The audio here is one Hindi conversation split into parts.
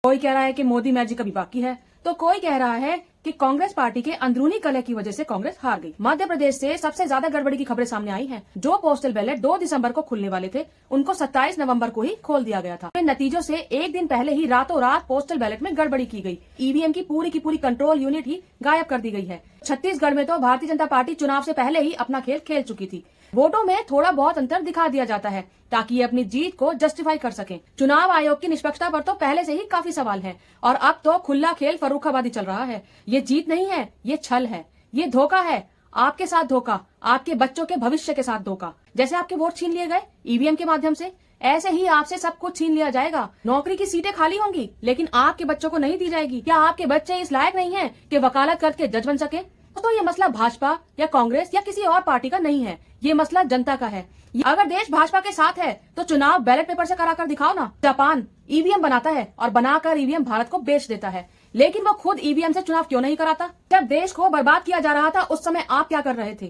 कोई कह रहा है कि मोदी मैजिक अभी बाकी है, तो कोई कह रहा है कि कांग्रेस पार्टी के अंदरूनी कलह की वजह से कांग्रेस हार गई। मध्य प्रदेश से सबसे ज्यादा गड़बड़ी की खबरें सामने आई हैं। जो पोस्टल बैलेट 2 दिसंबर को खुलने वाले थे, उनको 27 नवंबर को ही खोल दिया गया था। नतीजों से एक दिन पहले ही रातों रात पोस्टल बैलेट में गड़बड़ी की गई। ईवीएम की पूरी कंट्रोल यूनिट ही गायब कर दी गई है। छत्तीसगढ़ में तो भारतीय जनता पार्टी चुनाव से पहले ही अपना खेल खेल चुकी थी। वोटों में थोड़ा बहुत अंतर दिखा दिया जाता है ताकि ये अपनी जीत को जस्टिफाई कर सके। चुनाव आयोग की निष्पक्षता पर तो पहले से ही काफी सवाल हैं और अब तो खुला खेल फर्रुखाबादी चल रहा है। ये जीत नहीं है, ये छल है, ये धोखा है। आपके साथ धोखा, आपके बच्चों के भविष्य के साथ धोखा। जैसे आपके वोट छीन लिए गए ईवीएम के माध्यम से, ऐसे ही आपसे सब कुछ छीन लिया जाएगा। नौकरी की सीटें खाली होंगी लेकिन आपके बच्चों को नहीं दी जाएगी। क्या आपके बच्चे इस लायक नहीं है कि वकालत करके जज बन सके? तो ये मसला भाजपा या कांग्रेस या किसी और पार्टी का नहीं है, ये मसला जनता का है। अगर देश भाजपा के साथ है तो चुनाव बैलेट पेपर से कराकर दिखाओ ना। जापान ईवीएम बनाता है और बनाकर ईवीएम भारत को बेच देता है, लेकिन वो खुद ईवीएम से चुनाव क्यों नहीं कराता? जब देश को बर्बाद किया जा रहा था उस समय आप क्या कर रहे थे?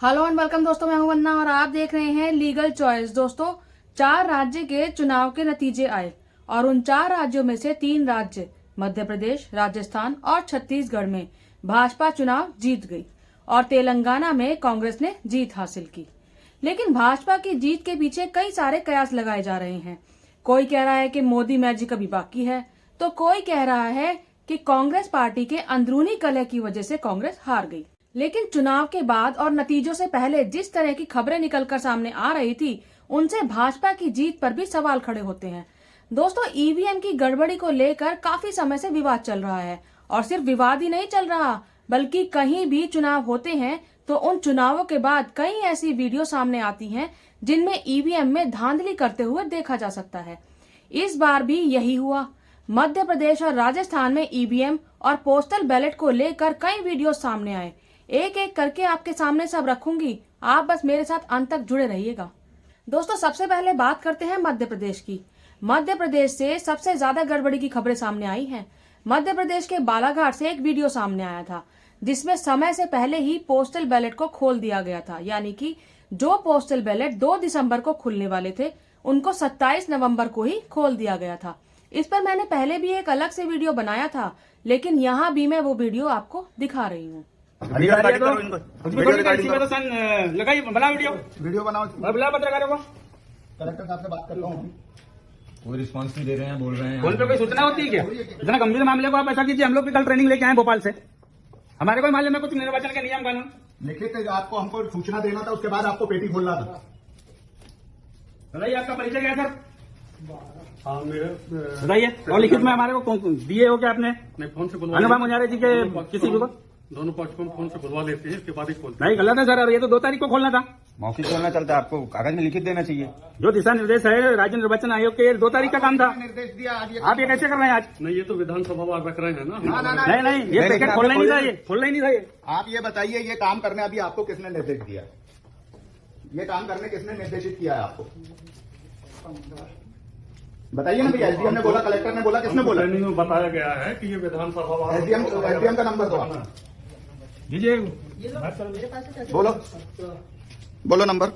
हेलो एंड वेलकम दोस्तों, मैं हूं वंदना और आप देख रहे हैं लीगल चॉइस। दोस्तों, 4 राज्य के चुनाव के नतीजे आए और उन 4 राज्यों में से 3 राज्य मध्य प्रदेश, राजस्थान और छत्तीसगढ़ में भाजपा चुनाव जीत गई और तेलंगाना में कांग्रेस ने जीत हासिल की। लेकिन भाजपा की जीत के पीछे कई सारे कयास लगाए जा रहे हैं। कोई कह रहा है कि मोदी मैजिक अभी बाकी है, तो कोई कह रहा है कि कांग्रेस पार्टी के अंदरूनी कलह की वजह से कांग्रेस हार गई। लेकिन चुनाव के बाद और नतीजों से पहले जिस तरह की खबरें निकलकर सामने आ रही थी, उनसे भाजपा की जीत पर भी सवाल खड़े होते हैं। दोस्तों, ईवीएम की गड़बड़ी को लेकर काफी समय से विवाद चल रहा है और सिर्फ विवाद ही नहीं चल रहा, बल्कि कहीं भी चुनाव होते हैं तो उन चुनावों के बाद कई ऐसी वीडियो सामने आती हैं जिनमें ईवीएम में धांधली करते हुए देखा जा सकता है। इस बार भी यही हुआ। मध्य प्रदेश और राजस्थान में ईवीएम और पोस्टल बैलेट को लेकर कई वीडियो सामने आए। एक एक करके आपके सामने सब रखूंगी, आप बस मेरे साथ अंत तक जुड़े रहिएगा। दोस्तों, सबसे पहले बात करते हैं मध्य प्रदेश की। मध्य प्रदेश से सबसे ज्यादा गड़बड़ी की खबरें सामने आई हैं। मध्य प्रदेश के बालाघाट से एक वीडियो सामने आया था जिसमें समय से पहले ही पोस्टल बैलेट को खोल दिया गया था, यानी कि जो पोस्टल बैलेट 2 दिसंबर को खुलने वाले थे, उनको 27 नवंबर को ही खोल दिया गया था। इस पर मैंने पहले भी एक अलग से वीडियो बनाया था, लेकिन यहाँ भी मैं वो वीडियो आपको दिखा रही हूँ। वीडियो बनाओ, पत्रकारों को कलेक्टर साहब से बात करता हूँ। कोई रिस्पांस नहीं दे रहे हैं, बोल रहे हैं फोन पे कोई सूचना होती है क्या? इतना गंभीर मामले को आप ऐसा कीजिए, हम लोग भी कल ट्रेनिंग लेके आए भोपाल से। हमारे कोई मामले में कुछ निर्वाचन के नियम कानून लिखित आपको हमको सूचना देना था, उसके बाद आपको पेटी खोलना था। बताइए आपका परिचय क्या है सर? हाँ, मेरे बताइए। और लिखित में हमारे को दिए हो क्या आपने? नहीं, फोन से अनुभव मुजारे जी के किसी को दोनों पक्ष को फोन से बुलवा लेते हैं, इसके बाद ही खोलते नहीं, गलत है सर। और ये तो 2 तारीख को खोलना था। मौखिक खोलना चलता है, आपको कागज में लिखित देना चाहिए। जो दिशा निर्देश है राज्य निर्वाचन आयोग के, 2 तारीख का काम था। निर्देश दिया आज आप ये कैसे कर रहे हैं आज? नहीं, ये तो विधानसभा वार रख रहे हैं ना। नहीं, ये पैकेट खोलना ही नहीं था, ये खोलना ही नहीं था। ये आप ये बताइए, ये काम करने अभी आपको किसने निर्देश दिया? ये काम करने किसने निर्देशित किया है आपको? बताइए ना भैया। एसडीएम ने बोला, कलेक्टर ने बोला, किसने बोला? ट्रेनिंग में बताया गया है कि ये विधानसभा एसडीएम का नंबर दो आप। दीजिए, बोलो नंबर।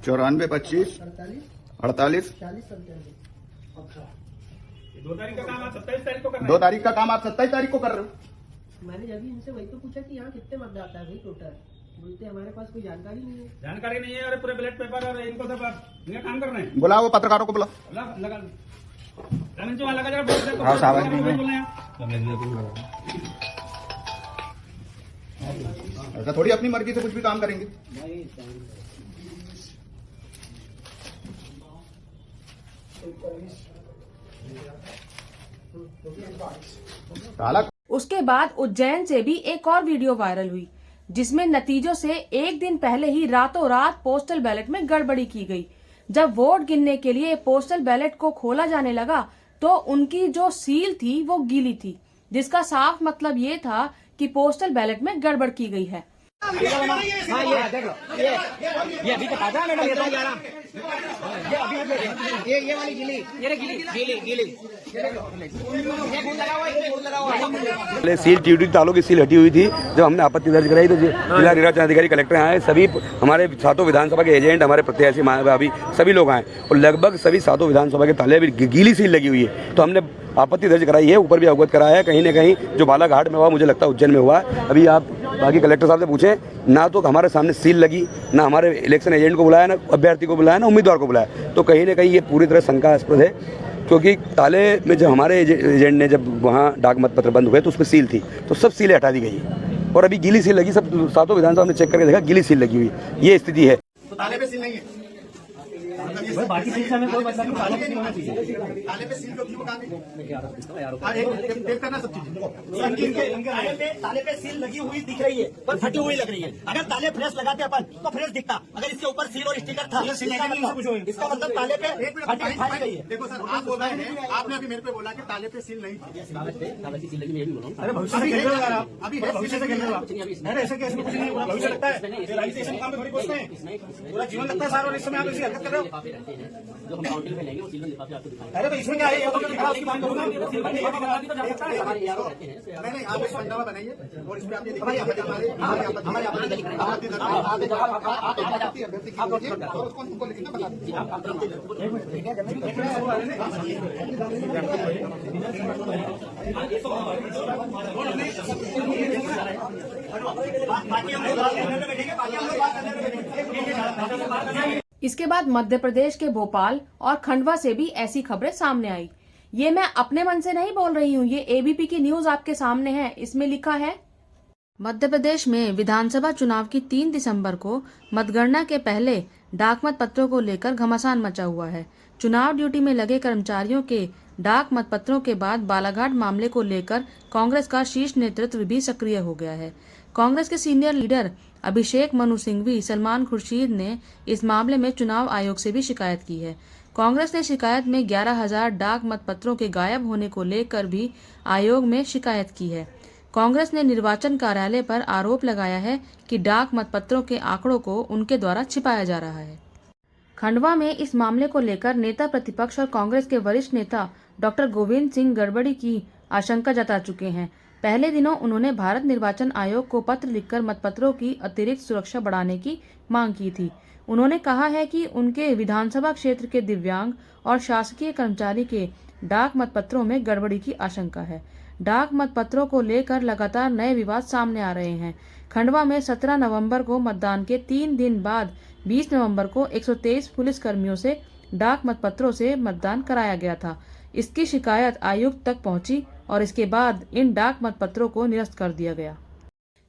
94 25 48 2 तारीख का काम आप 27 तारीख को कर रहे हैं। 2 तारीख का काम आप 27 तारीख को कर रहे हो। मैंने जब भी इनसे वही तो पूछा कि यहाँ कितने मतदाता है भाई टोटल, बोलते हमारे पास कोई जानकारी नहीं है। जानकारी नहीं है और पूरे बैलेट पेपर और इनको सब इनका काम कर रहे हैं। बुलाओ पत्रकारों को, बुलाओ। लगा लगा जरा बोल दे। हाँ, साहब। ऐसा थोड़ी अपनी मर्जी से कुछ भी काम करेंगे। उसके बाद उज्जैन से भी एक और वीडियो वायरल हुई जिसमें नतीजों से एक दिन पहले ही रातों रात पोस्टल बैलेट में गड़बड़ी की गई। जब वोट गिनने के लिए पोस्टल बैलेट को खोला जाने लगा तो उनकी जो सील थी वो गीली थी, जिसका साफ मतलब ये था कि पोस्टल बैलेट में गड़बड़ की गई है। हाँ, ये देख लो, ये अभी तो ताजा है मैडम, ये तो 11 ये वाली गिली गिली गिली पहले सील ड्यूटी तालों की सील हटी हुई थी। जब हमने आपत्ति दर्ज कराई तो जिला निर्वाचन अधिकारी कलेक्टर आए, सभी हमारे सातों विधानसभा के एजेंट, हमारे प्रत्याशी भाभी सभी लोग आए और लगभग सभी सातों विधानसभा के ताले अभी गीली सील लगी हुई है। तो हमने आपत्ति दर्ज कराई है, ऊपर भी अवगत कराया है। कहीं ना कहीं जो बालाघाट में हुआ, मुझे लगता है उज्जैन में हुआ। अभी आप बाकी कलेक्टर साहब से पूछें, ना तो हमारे सामने सील लगी, ना हमारे इलेक्शन एजेंट को बुलाया, ना अभ्यर्थी को बुलाया, ना उम्मीदवार को बुलाया। तो कहीं ना कहीं ये पूरी तरह शंकास्पद है, क्योंकि ताले में जब हमारे एजेंट ने जब वहाँ डाक मतपत्र बंद हुए तो उसमें सील थी, तो सब सीलें हटा दी गई और अभी गीली सील लगी। सब सातों विधानसभा ने चेक करके देखा गीली सील लगी हुई, ये स्थिति है। तो ताले पे सील नहीं है, बाकी चीज से हमें कोई मतलब नहीं। ताले पे नहीं होना चाहिए। ताले पे सील क्यों वो काम देख करना सब चीज। ताले पे सील लगी हुई दिख रही है पर फटी हुई लग रही है। अगर ताले फ्रेश लगाते अपन तो फ्रेश दिखता, अगर इसके ऊपर सील और स्टिकर था इसका मतलब ताले पे फटी गई है। देखो सर, आप बोल रहे हैं, आपने अभी मेरे पे बोला कि ताले पे सील नहीं थी। ताले की सील लगी मैं भी बोला हूं। अरे भविष्य से खेल रहे हो आप, अभी भविष्य से खेल रहे हो आप। अरे ऐसे कैसे कुछ नहीं होगा, भविष्य लगता है राजनीति काम में थोड़ी पहुंचते हैं, पूरा जीवन लगता है सारा और इस समय आप ऐसी हरकत कर रहे हो। लिफाफे रहते हैं जो हम काउंटिंग में लेंगे, वो सील लिफाफे आपको दिखाएंगे। अरे तो इसमें क्या है, ये तो खराब की बात करूँ ना। हमारे यार रहते हैं नहीं, आप इस पंजाबा बनाइए और इस पे आप ये दिखाइए हमारे उनको लिखना बता दीजिए। इसके बाद मध्य प्रदेश के भोपाल और खंडवा से भी ऐसी खबरें सामने आई। ये मैं अपने मन से नहीं बोल रही हूँ, ये एबीपी की न्यूज आपके सामने है। इसमें लिखा है, मध्य प्रदेश में विधानसभा चुनाव की 3 दिसंबर को मतगणना के पहले डाक मत पत्रों को लेकर घमासान मचा हुआ है। चुनाव ड्यूटी में लगे कर्मचारियों के डाक मत पत्रों के बाद बालाघाट मामले को लेकर कांग्रेस का शीर्ष नेतृत्व भी सक्रिय हो गया है। कांग्रेस के सीनियर लीडर अभिषेक मनु सिंघवी, सलमान खुर्शीद ने इस मामले में चुनाव आयोग से भी शिकायत की है। कांग्रेस ने शिकायत में 11,000 डाक मत पत्रों के गायब होने को लेकर भी आयोग में शिकायत की है। कांग्रेस ने निर्वाचन कार्यालय पर आरोप लगाया है कि डाक मतपत्रों के आंकड़ों को उनके द्वारा छिपाया जा रहा है। खंडवा में इस मामले को लेकर नेता प्रतिपक्ष और कांग्रेस के वरिष्ठ नेता डॉक्टर गोविंद सिंह गड़बड़ी की आशंका जता चुके हैं। पहले दिनों उन्होंने भारत निर्वाचन आयोग को पत्र लिखकर मतपत्रों की अतिरिक्त सुरक्षा बढ़ाने की मांग की थी। उन्होंने कहा है कि उनके विधानसभा क्षेत्र के दिव्यांग और शासकीय कर्मचारी के डाक मतपत्रों में गड़बड़ी की आशंका है। डाक मतपत्रों को लेकर लगातार नए विवाद सामने आ रहे हैं। खंडवा में 17 नवंबर को मतदान के 3 दिन बाद 20 नवंबर को 123 पुलिस कर्मियों से डाक मतपत्रों से मतदान कराया गया था। इसकी शिकायत आयुक्त तक पहुंची और इसके बाद इन डाक मतपत्रों को निरस्त कर दिया गया।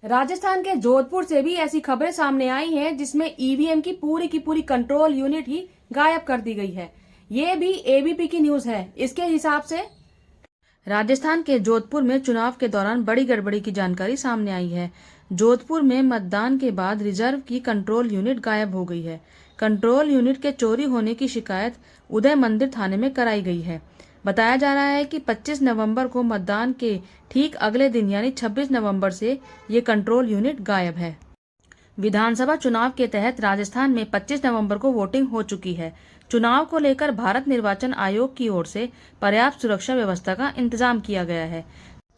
राजस्थान के जोधपुर से भी ऐसी खबरें सामने आई हैं जिसमें ईवीएम की पूरी कंट्रोल यूनिट ही गायब कर दी गई है। ये भी एबीपी की न्यूज है। इसके हिसाब से राजस्थान के जोधपुर में चुनाव के दौरान बड़ी गड़बड़ी की जानकारी सामने आई है। जोधपुर में मतदान के बाद रिजर्व की कंट्रोल यूनिट गायब हो गई है। कंट्रोल यूनिट के चोरी होने की शिकायत उदय मंदिर थाने में कराई गई है। बताया जा रहा है कि 25 नवंबर को मतदान के ठीक अगले दिन यानी 26 नवंबर से ये कंट्रोल यूनिट गायब है। विधानसभा चुनाव के तहत राजस्थान में 25 नवंबर को वोटिंग हो चुकी है। चुनाव को लेकर भारत निर्वाचन आयोग की ओर से पर्याप्त सुरक्षा व्यवस्था का इंतजाम किया गया है।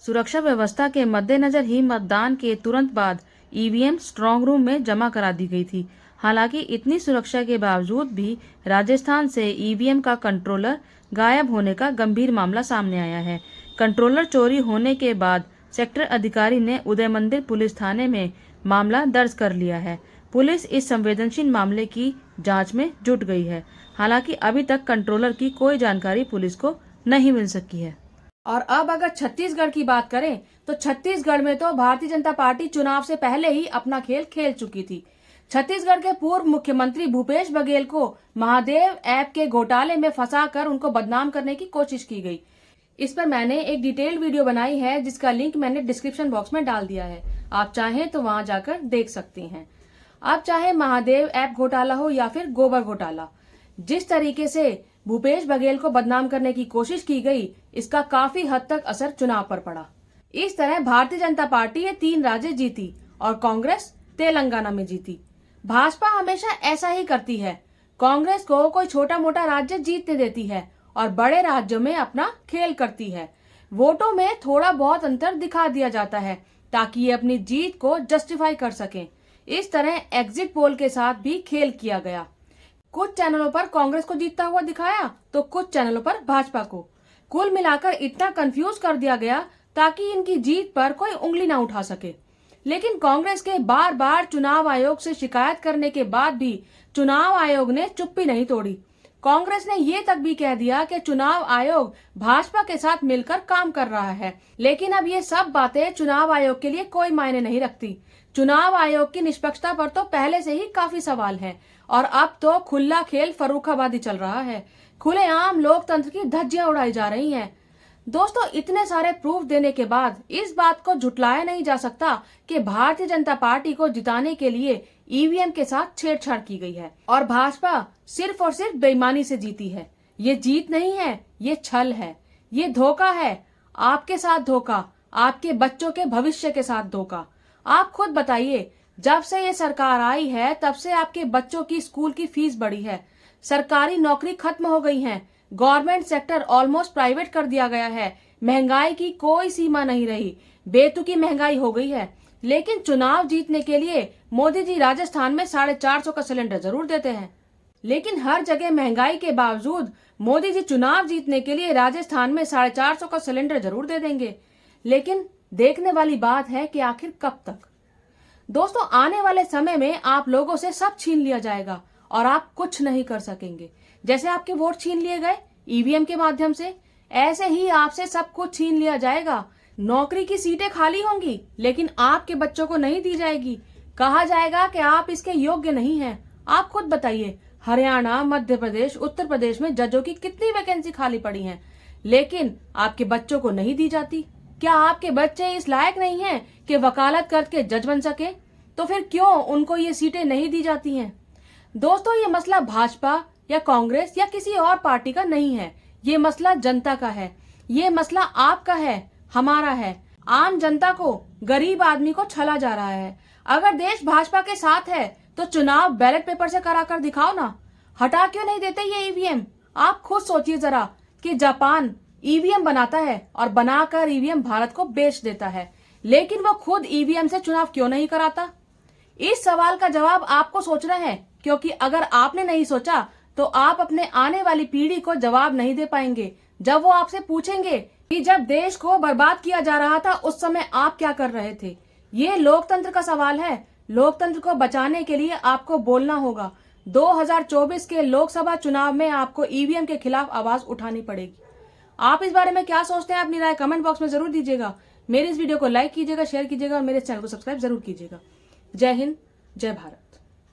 सुरक्षा व्यवस्था के मद्देनजर ही मतदान के तुरंत बाद ईवीएम स्ट्रांग रूम में जमा करा दी गई थी। हालांकि इतनी सुरक्षा के बावजूद भी राजस्थान से ईवीएम का कंट्रोलर गायब होने का गंभीर मामला सामने आया है। कंट्रोलर चोरी होने के बाद सेक्टर अधिकारी ने उदय मंदिर पुलिस थाने में मामला दर्ज कर लिया है। पुलिस इस संवेदनशील मामले की जांच में जुट गई है। हालांकि अभी तक कंट्रोलर की कोई जानकारी पुलिस को नहीं मिल सकी है। और अब अगर छत्तीसगढ़ की बात करें तो छत्तीसगढ़ में तो भारतीय जनता पार्टी चुनाव से पहले ही अपना खेल खेल चुकी थी। छत्तीसगढ़ के पूर्व मुख्यमंत्री भूपेश बघेल को महादेव ऐप के घोटाले में फंसाकर उनको बदनाम करने की कोशिश की गई। इस पर मैंने एक डिटेल वीडियो बनाई है जिसका लिंक मैंने डिस्क्रिप्शन बॉक्स में डाल दिया है। आप चाहें तो वहां जाकर देख सकती हैं। आप चाहे महादेव ऐप घोटाला हो या फिर गोबर घोटाला, जिस तरीके से भूपेश बघेल को बदनाम करने की कोशिश की गई, इसका काफी हद तक असर चुनाव पर पड़ा। इस तरह भारतीय जनता पार्टी ये 3 राज्य जीती और कांग्रेस तेलंगाना में जीती। भाजपा हमेशा ऐसा ही करती है। कांग्रेस को कोई छोटा मोटा राज्य जीतने देती है और बड़े राज्यों में अपना खेल करती है। वोटों में थोड़ा बहुत अंतर दिखा दिया जाता है ताकि ये अपनी जीत को जस्टिफाई कर सकें। इस तरह एग्जिट पोल के साथ भी खेल किया गया। कुछ चैनलों पर कांग्रेस को जीतता हुआ दिखाया तो कुछ चैनलों पर भाजपा को। कुल मिलाकर इतना कंफ्यूज कर दिया गया ताकि इनकी जीत पर कोई उंगली ना उठा सके। लेकिन कांग्रेस के बार बार चुनाव आयोग से शिकायत करने के बाद भी चुनाव आयोग ने चुप्पी नहीं तोड़ी। कांग्रेस ने ये तक भी कह दिया कि चुनाव आयोग भाजपा के साथ मिलकर काम कर रहा है। लेकिन अब ये सब बातें चुनाव आयोग के लिए कोई मायने नहीं रखती। चुनाव आयोग की निष्पक्षता पर तो पहले से ही काफी सवाल हैं और अब तो खुला खेल फर्रुखाबादी चल रहा है। खुलेआम लोकतंत्र की धज्जियां उड़ाई जा रही हैं। दोस्तों, इतने सारे प्रूफ देने के बाद इस बात को झुटलाया नहीं जा सकता कि भारतीय जनता पार्टी को जिताने के लिए ईवीएम के साथ छेड़छाड़ की गई है और भाजपा सिर्फ और सिर्फ बेईमानी से जीती है। ये जीत नहीं है, ये छल है, ये धोखा है। आपके साथ धोखा, आपके बच्चों के भविष्य के साथ धोखा। आप खुद बताइए, जब से ये सरकार आई है तब से आपके बच्चों की स्कूल की फीस बढ़ी है, सरकारी नौकरी खत्म हो गई है, गवर्नमेंट सेक्टर ऑलमोस्ट प्राइवेट कर दिया गया है, महंगाई की कोई सीमा नहीं रही, बेतुकी महंगाई हो गई है। लेकिन चुनाव जीतने के लिए मोदी जी राजस्थान में 450 का सिलेंडर जरूर देते हैं। लेकिन हर जगह महंगाई के बावजूद मोदी जी चुनाव जीतने के लिए राजस्थान में 450 का सिलेंडर जरूर दे देंगे। लेकिन देखने वाली बात है कि आखिर कब तक। दोस्तों, आने वाले समय में आप लोगों से सब छीन लिया जाएगा और आप कुछ नहीं कर सकेंगे। जैसे आपके वोट छीन लिए गए ईवीएम के माध्यम से, ऐसे ही आपसे सब कुछ छीन लिया जाएगा। नौकरी की सीटें खाली होंगी लेकिन आपके बच्चों को नहीं दी जाएगी। कहा जाएगा कि आप इसके योग्य नहीं हैं। आप खुद बताइए, हरियाणा, मध्य प्रदेश, उत्तर प्रदेश में जजों की कितनी वैकेंसी खाली पड़ी हैं, लेकिन आपके बच्चों को नहीं दी जाती। क्या आपके बच्चे इस लायक नहीं हैं कि वकालत करके जज बन सके? तो फिर क्यों उनको ये सीटें नहीं दी जाती हैं? दोस्तों, ये मसला भाजपा या कांग्रेस या किसी और पार्टी का नहीं है। ये मसला जनता का है। ये मसला आपका है, हमारा है। आम जनता को, गरीब आदमी को छला जा रहा है। अगर देश भाजपा के साथ है तो चुनाव बैलेट पेपर से कराकर दिखाओ ना। हटा क्यों नहीं देते ये ईवीएम? आप खुद सोचिए जरा कि जापान ईवीएम बनाता है और बनाकर ईवीएम भारत को बेच देता है, लेकिन वो खुद ईवीएम से चुनाव क्यों नहीं कराता? इस सवाल का जवाब आपको सोचना है, क्योंकि अगर आपने नहीं सोचा तो आप अपने आने वाली पीढ़ी को जवाब नहीं दे पाएंगे जब वो आपसे पूछेंगे कि जब देश को बर्बाद किया जा रहा था उस समय आप क्या कर रहे थे। ये लोकतंत्र का सवाल है। लोकतंत्र को बचाने के लिए आपको बोलना होगा। 2024 के लोकसभा चुनाव में आपको ईवीएम के खिलाफ आवाज उठानी पड़ेगी। आप इस बारे में क्या सोचते हैं? अपनी राय कमेंट बॉक्स में जरूर दीजिएगा। मेरे इस वीडियो को लाइक कीजिएगा, शेयर कीजिएगा और मेरे चैनल को सब्सक्राइब जरूर कीजिएगा। जय हिंद, जय भारत।